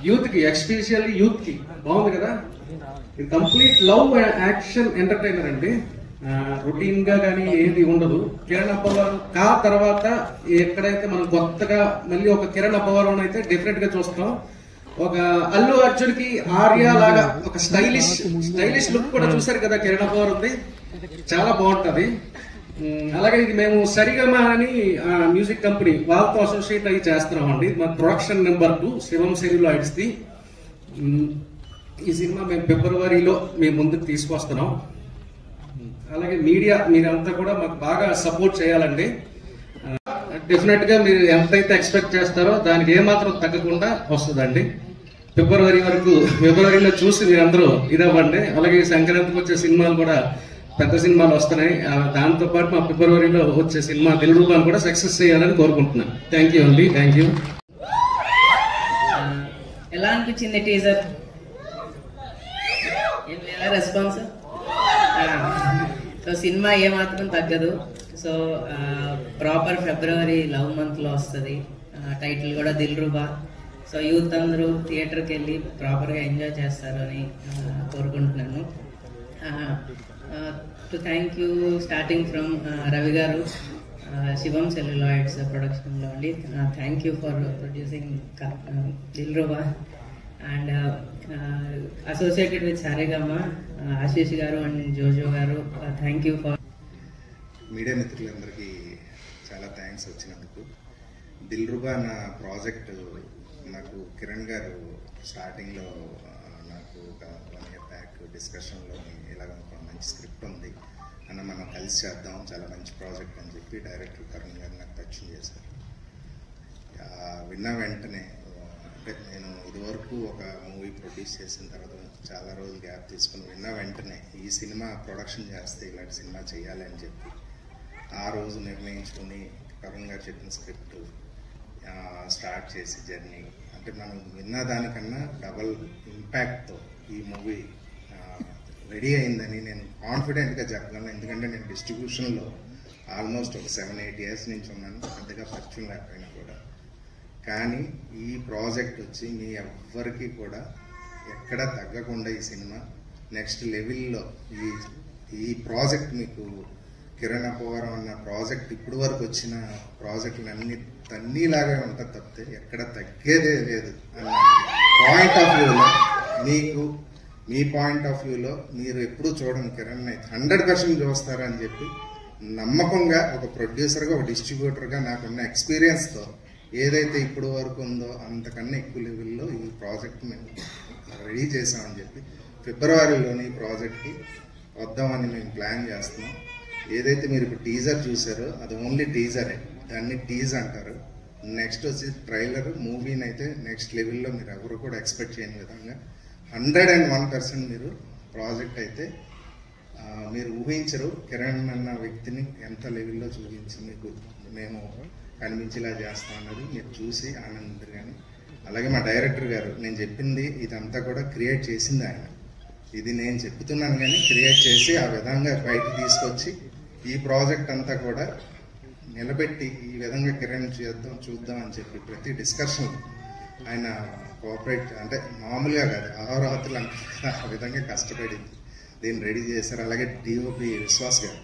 Youth కి, especially youth కి బాగుంది కదా. ఇది కంప్లీట్ లవ్ యాక్షన్ ఎంటర్టైనర్ అండి. రొటీన్ గా కానీ ఏది ఉండదు. కిరణ్ అబ్బవరం తర్వాత ఎక్కడైతే మనం కొత్తగా మళ్ళీ ఒక కిరణ్ అబ్బవరం అయితే డెఫినెట్ గా చూస్తాం. ఒక అల్లు అర్జున్ కి ఆర్య లాగా ఒక స్టైలిష్ లుక్ కూడా చూసారు కదా కిరణ్ అబ్బవరం ఉంది, చాలా బాగుంటది. అలాగే ఇది మేము సరిగమ అని మ్యూజిక్ కంపెనీ వాళ్ళతో అసోసియేట్ అయ్యి చేస్తున్నాం అండి. మా production number 2 Shivam celluloid's the. ఈ సినిమా మేము ఫిబ్రవరిలో మేము ముందుకు తీసుకొస్తున్నాం. అలాగే మీడియా మీరంతా కూడా మాకు బాగా సపోర్ట్ చేయాలండి. డెఫినెట్ గా మీరు ఎంతైతే ఎక్స్పెక్ట్ చేస్తారో దానికి ఏమాత్రం తగ్గకుండా వస్తుందండి. ఫిబ్రవరిలో చూసి మీరందరూ ఇదవ్వండి. అలాగే సంక్రాంతికి వచ్చే సినిమాలు కూడా పెద్ద సినిమాలు వస్తున్నాయి. దాంతో పాటు మా ఫిబ్రవరిలో వచ్చే సినిమా దిల్రూబాను కూడా సక్సెస్ చేయాలని కోరుకుంటున్నాను. థ్యాంక్ యూ అండి. Thank you. ఎలా అనిపించింది టీజర్? ఏం లేదా రెస్పాన్స్? సో సినిమా ఏమాత్రం తగ్గదు. సో ప్రాపర్ ఫిబ్రవరి లవ్ మంత్ లో వస్తుంది. టైటిల్ కూడా దిల్రూబా. సో యూత్ అందరూ థియేటర్కి వెళ్ళి ప్రాపర్గా ఎంజాయ్ చేస్తారు అని కోరుకుంటున్నాను. To thank you starting from Ravi garu, Shivam celluloids ప్రొడక్షన్లో అండి. Thank you for producing Dilruba and associated with Saregama Ashish garu and జోజో గారు. థ్యాంక్ యూ ఫర్ మీడియా మిత్రులందరికీ చాలా థ్యాంక్స్ వచ్చినందుకు. దిల్రూబా నా ప్రాజెక్టు నాకు కిరణ్ గారు స్టార్టింగ్లో నాకు ఒక 1 year బ్యాక్ డిస్కషన్లో ఇలాగ ఒక మంచి స్క్రిప్ట్ ఉంది అన్న, మనం కలిసి చేద్దాం, చాలా మంచి ప్రాజెక్ట్ అని చెప్పి డైరెక్టర్ కరణ్ గారు నాకు పరిచయం చేశారు. విన్న వెంటనే అంటే నేను ఇదివరకు ఒక మూవీ ప్రొడ్యూస్ చేసిన తర్వాత చాలా రోజులు గ్యాప్ తీసుకుని విన్న వెంటనే ఈ సినిమా ప్రొడక్షన్ చేస్తే ఇలాంటి సినిమా చేయాలి అని చెప్పి ఆ రోజు నిర్ణయించుకుని కరుణ్ గారు చెప్పిన స్క్రిప్ట్ స్టార్ట్ చేసి జర్నీ, అంటే మనం విన్న దానికన్నా డబల్ ఇంపాక్ట్తో ఈ మూవీ రెడీ అయిందని నేను కాన్ఫిడెంట్గా చెప్పగలను. ఎందుకంటే నేను డిస్ట్రిబ్యూషన్లో ఆల్మోస్ట్ ఒక 7-8 years నుంచి ఉన్నాను, పెద్దగా పరిచయం లేకపోయినా కూడా. కానీ ఈ ప్రాజెక్ట్ వచ్చి మీ ఎవ్వరికి కూడా ఎక్కడ తగ్గకుండా ఈ సినిమా నెక్స్ట్ లెవెల్లో ఈ ప్రాజెక్ట్ మీకు కిరణ్ అబ్బవరం అన్న ప్రాజెక్ట్ ఇప్పుడు వరకు వచ్చిన ప్రాజెక్టులు తన్నీలాగే ఉంటుంది తప్పితే ఎక్కడ తగ్గేదే లేదు అన్న పాయింట్ ఆఫ్ వ్యూలో మీకు మీ పాయింట్ ఆఫ్ వ్యూలో మీరు ఎప్పుడూ చూడని కిరణ్ అయితే 100% చూస్తారని చెప్పి నమ్మకంగా ఒక ప్రొడ్యూసర్గా ఒక డిస్ట్రిబ్యూటర్గా నాకున్న ఎక్స్పీరియన్స్తో ఏదైతే ఇప్పుడు వరకు ఉందో అంతకన్నా ఎక్కువ లెవెల్లో ఈ ప్రాజెక్ట్ మేము రెడీ చేసామని చెప్పి ఫిబ్రవరిలోని ఈ ప్రాజెక్ట్కి వద్దామని మేము ప్లాన్ చేస్తున్నాం. ఏదైతే మీరు ఇప్పుడు టీజర్ చూసారో అది ఓన్లీ టీజరే, దాన్ని టీజ్ అంటారు. నెక్స్ట్ వచ్చి ట్రైలర్, మూవీని అయితే నెక్స్ట్ లెవెల్లో మీరు ఎవరు కూడా ఎక్స్పెక్ట్ చేయని విధంగా 101% మీరు ప్రాజెక్ట్ అయితే మీరు ఊహించరు. కిరణ్ అన్న వ్యక్తిని ఎంత లెవెల్లో చూపించి మీకు మేము కనిపించేలా చేస్తాం అన్నది మీరు చూసి ఆనందించరు. కానీ అలాగే మా డైరెక్టర్ గారు, నేను చెప్పింది ఇదంతా కూడా క్రియేట్ చేసింది ఆయన. ఇది నేను చెప్తున్నాను కానీ క్రియేట్ చేసి ఆ విధంగా బయటకు తీసుకొచ్చి ఈ ప్రాజెక్ట్ అంతా కూడా నిలబెట్టి ఈ విధంగా కిరణ్ చూద్దాం అని చెప్పి ప్రతి డిస్కషన్ ఆయన కోఆపరేట్, అంటే మామూలుగా కాదు, అహోరాత్రులు అంటే ఆ విధంగా కష్టపడి దీన్ని రెడీ చేశారు. అలాగే డిఓపి విశ్వాస్ గారు,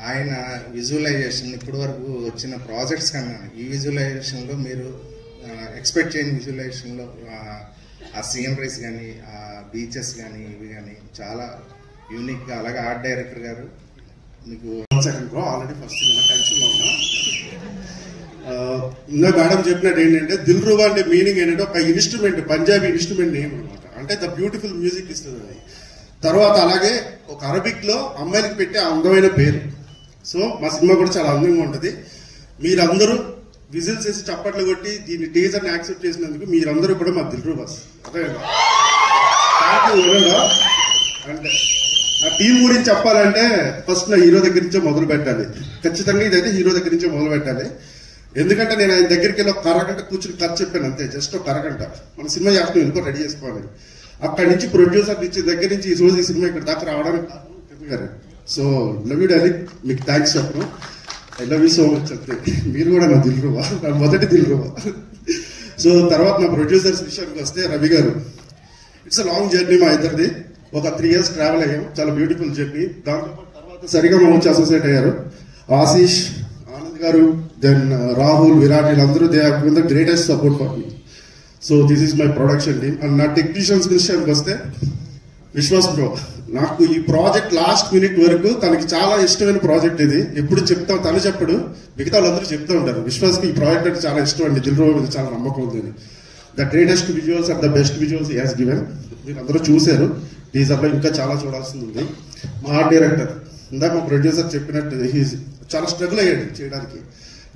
ఆయన విజువలైజేషన్ ఇప్పుడు వరకు వచ్చిన ప్రాజెక్ట్స్ కన్నా ఈ విజువలైజేషన్లో మీరు ఎక్స్పెక్ట్ చేయని విజువలైజేషన్లో ఆ సీనరీస్ కానీ ఆ బీచెస్ కానీ ఇవి కానీ చాలా యూనిక్గా. అలాగే ఆర్ట్ డైరెక్టర్ గారు మీకు ఆల్రెడీ ఫస్ట్ సినిమా టెన్షన్లో ఉన్నా. ఇంకా మేడం చెప్పినట్టు ఏంటంటే దిల్రూబా అంటే మీనింగ్ ఏంటంటే ఒక ఇన్స్ట్రుమెంట్, పంజాబీ ఇన్స్ట్రుమెంట్ నేమ్ అనమాట. అంటే ద బ్యూటిఫుల్ మ్యూజిక్ ఇస్తుంది అది. తర్వాత అలాగే ఒక అరబిక్ లో అమ్మాయిలకి పెట్టే అందమైన పేరు. సో మా సినిమా కూడా చాలా అందంగా ఉంటుంది. మీరందరూ విజిల్స్ వేసి చప్పట్లు కొట్టి దీన్ని టీజర్ని యాక్సెప్ట్ చేసినందుకు మీరందరూ కూడా మా దిల్రూబాస్. అదే అంటే నా టీం గురించి చెప్పాలంటే ఫస్ట్ నా హీరో దగ్గర నుంచే మొదలు పెట్టాలి. ఖచ్చితంగా ఇదైతే హీరో దగ్గర నుంచే మొదలు పెట్టాలి. ఎందుకంటే నేను ఆయన దగ్గరికి వెళ్ళి ఒక అరగంట కూర్చుని కథ చెప్పాను అంతే, జస్ట్ ఒక అరగంట. మన సినిమా చేస్తాం ఎందుకో రెడీ చేసుకోవాలి. అక్కడి నుంచి ప్రొడ్యూసర్ నుంచి దగ్గర నుంచి ఈ రోజు ఈ సినిమా ఇక్కడ దాకా రావడానికి కారణం. సో లవ్ యూ డార్లింగ్, మీకు థ్యాంక్స్ చెప్పను. I love you so much. అంతే, మీరు కూడా నా దిల్రూబా, నా మొదటి దిల్రూబా. సో తర్వాత నా ప్రొడ్యూసర్స్ విషయానికి వస్తే రవి గారు, ఇట్స్ అ లాంగ్ జర్నీ మా ఇద్దరిది. ఒక 3 years ట్రావెల్ అయ్యాం, చాలా బ్యూటిఫుల్ జర్నీ. దాంతో తర్వాత సరిగా వచ్చి అసోసియేట్ అయ్యారు. ఆశీష్, ఆనంద్ గారు, దెన్ రాహుల్, విరాట్, వీళ్ళందరూ they have given the greatest support for me. So this is my production team. And నా టెక్నీషియన్స్ విషయానికి వస్తే విశ్వాస్ బ్రో, నాకు ఈ ప్రాజెక్ట్ లాస్ట్ మినిట్ వరకు తనకి చాలా ఇష్టమైన ప్రాజెక్ట్ ఇది. ఎప్పుడు చెప్తాం, తను చెప్పడు, మిగతా వాళ్ళందరూ చెప్తూ ఉంటారు. విశ్వాస్కి ఈ ప్రాజెక్ట్ అంటే చాలా ఇష్టం అండి, దిల్రుబా మీద చాలా నమ్మకం ఉంది. The greatest visuals and the best visuals he has given. మీరు అందరూ చూశారు. టీజర్లో ఇంకా చాలా చూడాల్సింది ఉంది. మా ఆర్ట్ డైరెక్టర్, ఇందాక మా ప్రొడ్యూసర్ చెప్పినట్టు చాలా స్ట్రగుల్ అయ్యాడు చేయడానికి.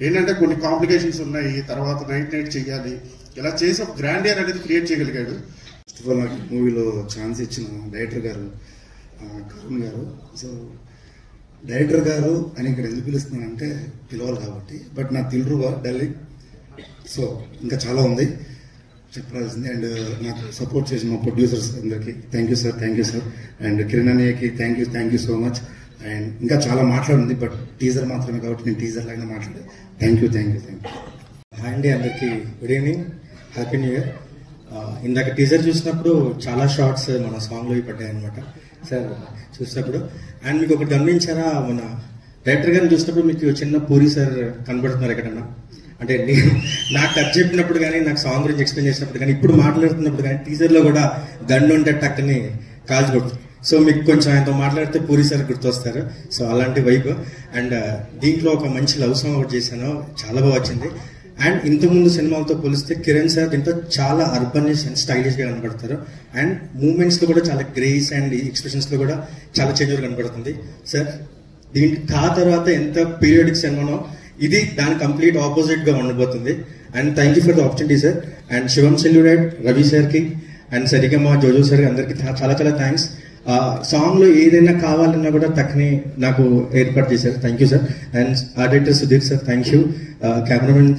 ఏంటంటే కొన్ని కాంప్లికేషన్స్ ఉన్నాయి, తర్వాత నైట్ చెయ్యాలి, ఇలా చేసి ఒక గ్రాండియర్ అనేది క్రియేట్ చేయగలిగాడు. ఫస్ట్ ఆఫ్ ఆల్ నాకు మూవీలో ఛాన్స్ ఇచ్చిన డైరెక్టర్ గారు కరుణ్ గారు. సో డైరెక్టర్ గారు అని ఇక్కడ ఎందుకు పిలుస్తున్నానంటే పిలవాలి కాబట్టి. బట్ నా దిల్రుబా ఢిల్లీ, సో ఇంకా చాలా ఉంది చెప్పాల్సింది. అండ్ నాకు సపోర్ట్ చేసిన మా ప్రొడ్యూసర్స్ అందరికీ thank you sir, thank you sir. And Kiran అన్నయ్యకి thank you so much. And ఇంకా చాలా మాట్లాడింది, బట్ టీజర్ మాత్రమే కాబట్టి నేను టీజర్ లాగానే మాట్లాడే. Thank you. హాయ్ అండి, అందరికీ good evening, happy new year. ఇందాక టీజర్ చూసినప్పుడు చాలా షార్ట్స్ మన సాంగ్లో పడ్డాయి అనమాట సార్ చూసినప్పుడు. అండ్ మీకు ఒకటి గమనించారా, మన డైరెక్టర్ గారిని చూసినప్పుడు మీకు చిన్న పూరి సార్ కనబడుతున్నారు ఎక్కడన్నా? అంటే నేను నాకు టచ్ చెప్పినప్పుడు కానీ, నాకు సాంగ్ గురించి ఎక్స్ప్లెయిన్ చేసినప్పుడు కానీ, ఇప్పుడు మాట్లాడుతున్నప్పుడు కానీ, టీజర్లో కూడా గన్ను ఉంటే టక్కని కాల్చి కొడుతుంది. సో మీకు కొంచెం ఆయనతో మాట్లాడితే పూరి సార్ గుర్తొస్తారు. సో అలాంటి వైబ్. అండ్ దీంట్లో ఒక మంచి లవ్ సాంగ్ ఒకటి చేశాను, చాలా బాగా వచ్చింది. అండ్ ఇంతకుముందు సినిమాలతో పోలిస్తే కిరణ్ సార్ దీంట్లో చాలా అర్బనిష్ అండ్ స్టైలిష్ గా కనబడతారు. అండ్ మూమెంట్స్ లో కూడా చాలా గ్రేస్ అండ్ ఎక్స్ప్రెషన్స్ లో కూడా చాలా చేంజ్ కనబడుతుంది సార్. దీనికి తర్వాత ఎంత పీరియడిక్ సినిమానో ఇది దాని కంప్లీట్ ఆపోజిట్ గా ఉండబోతుంది. And thank you for the opportunity sir. And Shivam celluloid, Ravi sir కి అండ్ సరిగమ జోజో సార్ అందరికి చాలా చాలా థ్యాంక్స్. సాంగ్ లో ఏదైనా కావాలన్నా కూడా తక్కువ నాకు ఏర్పాటు చేశారు. Thank you sir. అండ్ ఆర్డైటర్ Sudheer sir thank you. Cameraman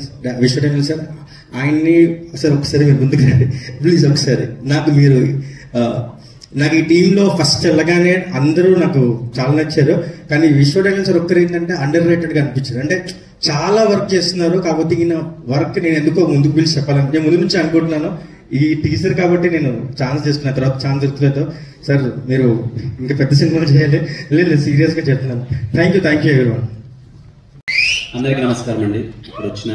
Vishwatendra sir, ఆయన్ని సార్ ఒకసారి మీరు ముందుకు రండి ప్లీజ్. ఒకసారి నాకు ఈ టీంలో ఫస్ట్ వెళ్ళగానే అందరూ నాకు చాలా నచ్చారు. కానీ విశ్వటేంద్ర సార్ ఒక్కరు ఏంటంటే అండర్ రేటెడ్ గా అనిపించారు. అంటే చాలా వర్క్ చేస్తున్నారు కాబట్టి ఈయన వర్క్ నేను ఎందుకో ముందుకు పిలిచి చెప్పాలని నేను ముందు నుంచి అనుకుంటున్నాను. ఈ టీజర్ కాబట్టి నేను ఛాన్స్ తీసుకున్న తర్వాత ఛాన్స్ దొరుకుతుందో సార్ మీరు ఇంకా పెద్ద సినిమాలు చేయాలి. లేదు సీరియస్ గా చెప్తున్నాను. Thank you everyone. అందరికీ నమస్కారం అండి. ఇప్పుడు వచ్చిన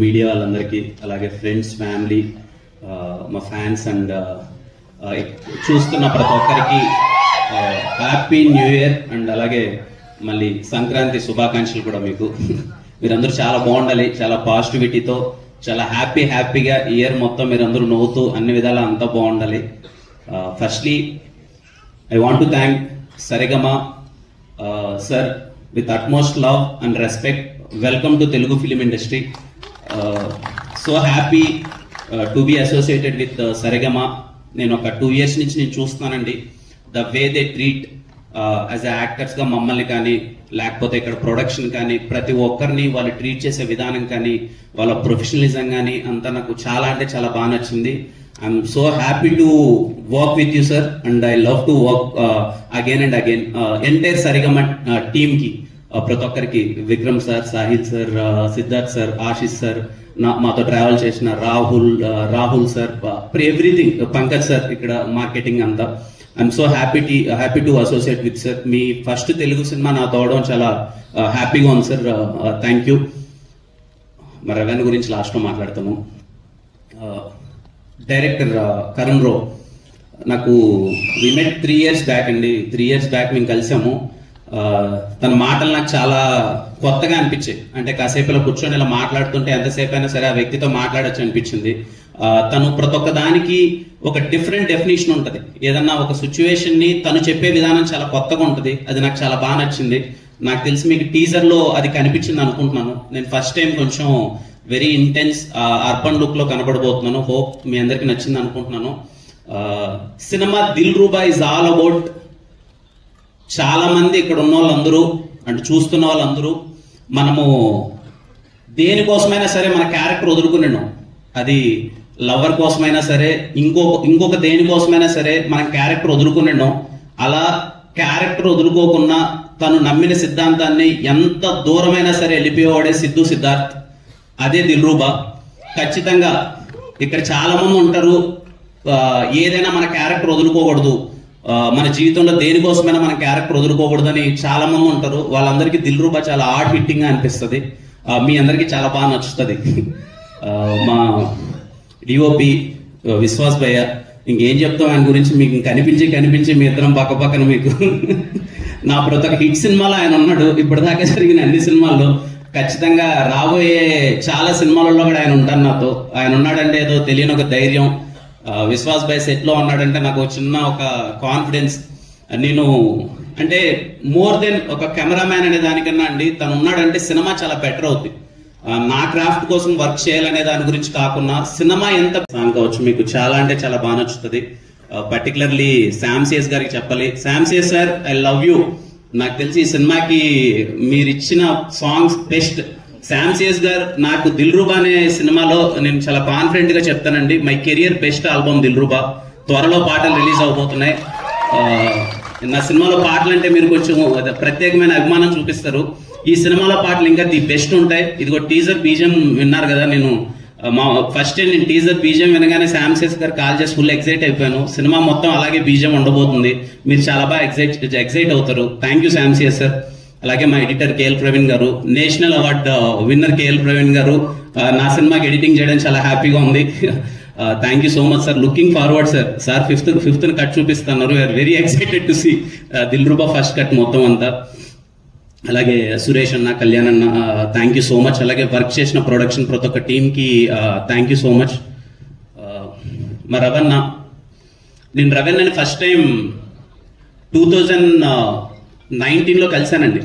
మీడియా వాళ్ళందరికీ, అలాగే ఫ్రెండ్స్, ఫ్యామిలీ, మా ఫ్యాన్స్ అండ్ చూస్తున్న ప్రతి ఒక్కరికి హ్యాపీ న్యూ ఇయర్. అండ్ అలాగే మళ్ళీ సంక్రాంతి శుభాకాంక్షలు కూడా మీకు. మీరందరూ చాలా బాగుండాలి, చాలా పాజిటివిటీతో, చాలా హ్యాపీగా ఇయర్ మొత్తం మీరందరూ నవ్వుతూ అన్ని విధాలా అంతా బాగుండాలి. Firstly I want to thank Sarigama sir with utmost love and respect. Welcome to Telugu film industry. So happy to be associated with Saregama. నేను ఒక 2 years నుంచి నేను చూస్తున్నానండి. The way they treat as actors గా మమ్మల్ని కానీ, లేకపోతే ఇక్కడ ప్రొడక్షన్ కానీ, ప్రతి ఒక్కరిని వాళ్ళు ట్రీట్ చేసే విధానం కానీ, వాళ్ళ ప్రొఫెషనలిజం కానీ అంతా నాకు చాలా అంటే చాలా బాగా నచ్చింది. I'm so happy to work with you sir. And I love to work again and again. Entire Sarigama team కి, ప్రతి ఒక్కరికి, Vikram sir, Sahil sir, Siddharth sir, Ashish sir, మాతో ట్రావెల్ చేసిన Rahul sir, everything, Pankaj sir ఇక్కడ మార్కెటింగ్ అంతా. I'm so happy to associate with sir. Me first Telugu cinema నా తోవడం చాలా హ్యాపీగా ఉంది సార్. Thank you. మరి రవెన్ గురించి లాస్ట్లో మాట్లాడతాము. డైరెక్టర్ కరుణ్ రావు, నాకు వి మెట్ 3 years బ్యాక్ అండి. 3 years బ్యాక్ మేము కలిసాము. తన మాటలు నాకు చాలా కొత్తగా అనిపించాయి. అంటే కాసేపు ఇలా కూర్చొని ఇలా మాట్లాడుతుంటే ఎంతసేపు అయినా సరే ఆ వ్యక్తితో మాట్లాడచ్చు అనిపించింది. తను ప్రతి ఒక్క దానికి ఒక డిఫరెంట్ డెఫినేషన్ ఉంటుంది. ఏదన్నా ఒక సిచ్యువేషన్ ని తను చెప్పే విధానం చాలా కొత్తగా ఉంటుంది. అది నాకు చాలా బాగా నచ్చింది. నాకు తెలిసి మీకు టీజర్ లో అది కనిపించింది అనుకుంటున్నాను. నేను ఫస్ట్ టైం కొంచెం వెరీ ఇంటెన్స్ అర్బన్ లుక్ లో కనబడబోతున్నాను. హోప్ మీ అందరికి నచ్చింది అనుకుంటున్నాను. Cinema Dilruba is all about, చాలా మంది ఇక్కడ ఉన్న వాళ్ళందరూ అంటే చూస్తున్న వాళ్ళందరూ మనము దేనికోసమైనా సరే మన క్యారెక్టర్ వదులుకున్నాం. అది లవర్ కోసమైనా సరే, ఇంకొక దేనికోసమైనా సరే మన క్యారెక్టర్ వదులుకున్నాం. అలా క్యారెక్టర్ వదులుకోకుండా తను నమ్మిన సిద్ధాంతాన్ని ఎంత దూరమైనా సరే వెళ్ళిపోయేవాడే సిద్ధార్థ్. అదే దిల్రుబా. ఖచ్చితంగా ఇక్కడ చాలా మంది ఉంటారు, ఏదైనా మన క్యారెక్టర్ వదులుకోకూడదు, మన జీవితంలో దేనికోసమైనా మన క్యారెక్టర్ వదులుకోకూడదు అని చాలా మంది ఉంటారు. వాళ్ళందరికీ దిల్రూబా చాలా హార్ట్ హిట్టింగ్ గా అనిపిస్తుంది. మీ అందరికీ చాలా బాగా నచ్చుతుంది. మా డిఓపి విశ్వాస్ భయ్య, ఇంకేం చెప్తాం ఆయన గురించి, మీకు కనిపించి మీ ఇద్దరం పక్కన మీకు నా ప్రతి ఒక్క హిట్ సినిమాలో ఆయన ఉన్నాడు. ఇప్పటిదాకా జరిగిన అన్ని సినిమాల్లో, ఖచ్చితంగా రాబోయే చాలా సినిమాలలో కూడా ఆయన ఉంటారు నాతో. ఆయన ఉన్నాడంటే ఏదో తెలియని ఒక ధైర్యం. విశ్వాస్ భాయ్ సెట్ లో ఉన్నాడంటే నాకు చిన్న ఒక కాన్ఫిడెన్స్. నేను అంటే మోర్ దెన్ ఒక కెమెరామ్యాన్ అనే దానికన్నా అండి, తను ఉన్నాడంటే సినిమా చాలా బెటర్ అవుతుంది. నా క్రాఫ్ట్ కోసం వర్క్ చేయాలనే దాని గురించి కాకుండా సినిమా ఎంత సాంగ్ కావచ్చు మీకు చాలా అంటే చాలా బాగా నచ్చుతుంది. పర్టికులర్లీ శామ్సియస్ గారికి చెప్పాలి. శామ్సియస్ సార్, ఐ లవ్ యూ. నాకు తెలిసి ఈ సినిమాకి మీరు ఇచ్చిన సాంగ్స్ బెస్ట్. శామ్సియస్ గారు, నాకు దిల్రూబా అనే సినిమాలో నేను చాలా కాన్ఫిడెంట్ గా చెప్తానండి, my career best album Dilruba. త్వరలో పాటలు రిలీజ్ అవబోతున్నాయి. నా సినిమాలో పాటలు అంటే మీరు కొంచెం ప్రత్యేకమైన అభిమానం చూపిస్తారు. ఈ సినిమాలో పాటలు ఇంకా ది బెస్ట్ ఉంటాయి. ఇదిగో టీజర్ బీజియం విన్నారు కదా. నేను ఫస్ట్ నేను టీజర్ బీజియం వినగానే శామ్సియస్ గారు కాల్ చేసి ఫుల్ ఎక్సైట్ అయిపోయాను. సినిమా మొత్తం అలాగే బీజియం ఉండబోతుంది. మీరు చాలా బాగా ఎక్సైట్ అవుతారు. Thank you Sam CS sir. అలాగే మా editor KL Praveen garu, national award winner KL Praveen garu, నా సినిమాకి ఎడిటింగ్ చేయడం చాలా హ్యాపీగా ఉంది. Thank you so much sir. Looking forward sir. Sir fifth cut చూపిస్తున్నారు. We are very excited to see Dilruba first cut మొత్తం అంతా. అలాగే సురేష్ అన్న, కళ్యాణ్ అన్న, థ్యాంక్ యూ సో మచ్. అలాగే వర్క్ చేసిన ప్రొడక్షన్ ప్రతి ఒక్క టీంకి థ్యాంక్ యూ సో మచ్. మా రవణ, నేను రవణని ఫస్ట్ టైం 2019లో కలిశానండి.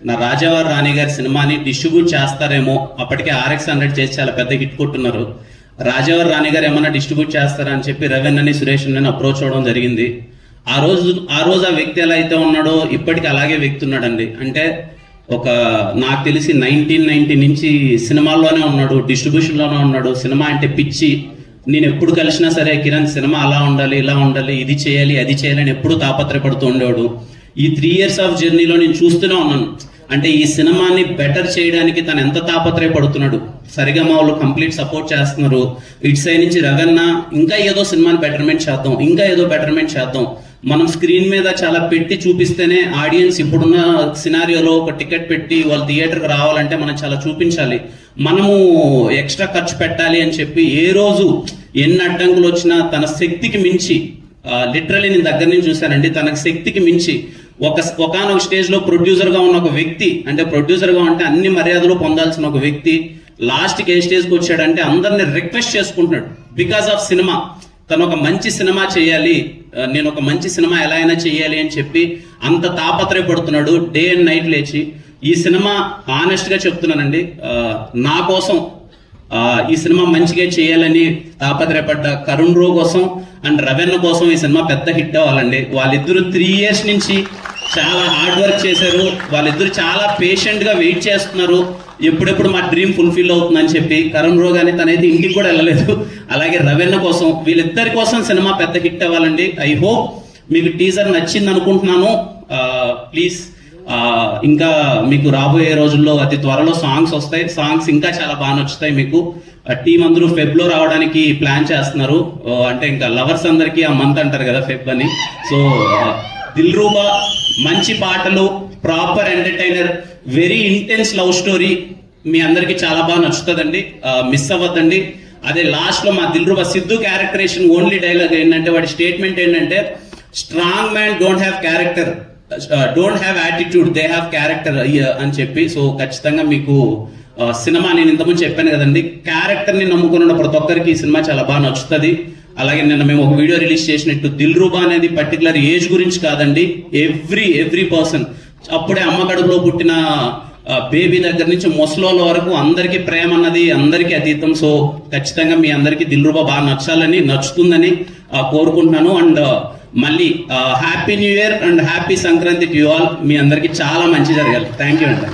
నా రాజావారి రాణి గారి సినిమాని డిస్ట్రిబ్యూట్ చేస్తారేమో, అప్పటికే RX100 చేసి చాలా పెద్ద హిట్ కొట్టున్నారు. రాజావారి రాణి గారు ఏమన్నా డిస్ట్రిబ్యూట్ చేస్తారా అని చెప్పి రవణని సురేష్ అని అప్రోచ్ అవడం జరిగింది. ఆ రోజు ఆ వ్యక్తి ఎలా అయితే ఉన్నాడో ఇప్పటికీ అలాగే వ్యక్తి ఉన్నాడండి. అంటే ఒక నాకు తెలిసి 1990 నుంచి సినిమాల్లోనే ఉన్నాడు, డిస్ట్రిబ్యూషన్ లోనే ఉన్నాడు. సినిమా అంటే పిచ్చి. నేను ఎప్పుడు కలిసినా సరే, కిరణ్ సినిమా అలా ఉండాలి, ఇలా ఉండాలి, ఇది చేయాలి, అది చేయాలి అని ఎప్పుడు తాపత్రయపడుతూ ఉండేవాడు. ఈ 3 years ఆఫ్ జర్నీలో నేను చూస్తూనే ఉన్నాను. అంటే ఈ సినిమాని బెటర్ చేయడానికి తను ఎంత తాపత్రయపడుతున్నాడు. సరిగమ వాళ్ళు కంప్లీట్ సపోర్ట్ చేస్తున్నారు. ఇటు సైడ్ నుంచి రవణ, ఇంకా ఏదో సినిమాని బెటర్మెంట్ చేద్దాం, ఇంకా ఏదో బెటర్మెంట్ చేద్దాం. మనం స్క్రీన్ మీద చాలా పెట్టి చూపిస్తేనే ఆడియన్స్, ఇప్పుడున్న సినారియోలో ఒక టికెట్ పెట్టి వాళ్ళు థియేటర్కి రావాలంటే మనం చాలా చూపించాలి. మనము ఎక్స్ట్రా ఖర్చు పెట్టాలి అని చెప్పి ఏ రోజు ఎన్ని అడ్డంకులు వచ్చినా తన శక్తికి మించి, లిటరలీ నేను దగ్గర నుంచి చూశానండి, తన శక్తికి మించి ఒకనొక స్టేజ్ లో ప్రొడ్యూసర్ గా ఉన్న ఒక వ్యక్తి, అంటే ప్రొడ్యూసర్ గా ఉంటే అన్ని మర్యాదలు పొందాల్సిన ఒక వ్యక్తి లాస్ట్ కి ఏ స్టేజ్ కి వచ్చాడంటే అందరిని రిక్వెస్ట్ చేసుకుంటున్నాడు. బికాస్ ఆఫ్ సినిమా, తను ఒక మంచి సినిమా చేయాలి, నేను ఒక మంచి సినిమా ఎలా అయినా చేయాలి అని చెప్పి అంత తాపత్రయపడుతున్నాడు. డే అండ్ నైట్ లేచి ఈ సినిమా, ఆనెస్ట్ గా చెప్తున్నానండి, నా కోసం ఈ సినిమా మంచిగా చేయాలని తాపత్రయపడ్డ కరుణ్ రో కోసం అండ్ రవణ కోసం ఈ సినిమా పెద్ద హిట్ అవ్వాలండి. వాళ్ళిద్దరూ 3 years నుంచి చాలా హార్డ్ వర్క్ చేశారు. వాళ్ళిద్దరు చాలా పేషెంట్ గా వెయిట్ చేస్తున్నారు, ఎప్పుడెప్పుడు మా డ్రీమ్ ఫుల్ఫిల్ అవుతుందని చెప్పి. కరుణ్ రో గానీ తనైతే ఇంటికి కూడా వెళ్ళలేదు. అలాగే రవణ కోసం, వీళ్ళిద్దరి కోసం సినిమా పెద్ద హిట్ అవ్వాలండి. ఐ హోప్ మీకు టీజర్ నచ్చింది అనుకుంటున్నాను. ప్లీజ్ ఇంకా మీకు రాబోయే రోజుల్లో అతి త్వరలో సాంగ్స్ వస్తాయి. సాంగ్స్ ఇంకా చాలా బాగా నచ్చుతాయి మీకు. టీం అందరూ ఫెబ్ లో రావడానికి ప్లాన్ చేస్తున్నారు. అంటే ఇంకా లవర్స్ అందరికి ఆ మంత్ అంటారు కదా ఫెబ్ అని. సో దిల్రూబా మంచి పాటలు, proper entertainer, very intense love story మీ అందరికి చాలా బాగా నచ్చుతుందండి. మిస్ అవ్వద్దండి. అదే లాస్ట్ లో మా Dilruba Siddhu characterization only dialogue ఏంటంటే, వాడి స్టేట్మెంట్ ఏంటంటే, strong man don't have character, don't have attitude, they have character అని చెప్పి. సో ఖచ్చితంగా మీకు సినిమా, నేను ఇంతకుముందు చెప్పాను కదండి, క్యారెక్టర్ ని నమ్ముకున్న ప్రతి ఒక్కరికి ఈ సినిమా చాలా బాగా నచ్చుతుంది. అలాగే నిన్న మేము ఒక వీడియో రిలీజ్ చేసినట్టు, దిల్రూబా అనేది పర్టికులర్ ఏజ్ గురించి కాదండి, ఎవ్రీ పర్సన్, అప్పుడే అమ్మ కడుపులో పుట్టిన బేబీ దగ్గర నుంచి ముసలోళ్ళ వరకు అందరికీ ప్రేమ అన్నది అందరికీ అతీతం. సో ఖచ్చితంగా మీ అందరికీ దిల్రూబా బాగా నచ్చుతుందని కోరుకుంటున్నాను. అండ్ మళ్ళీ happy new year and happy Sankranti to you all. మీ అందరికీ చాలా మంచి జరగాలి. థ్యాంక్ యూ అండి.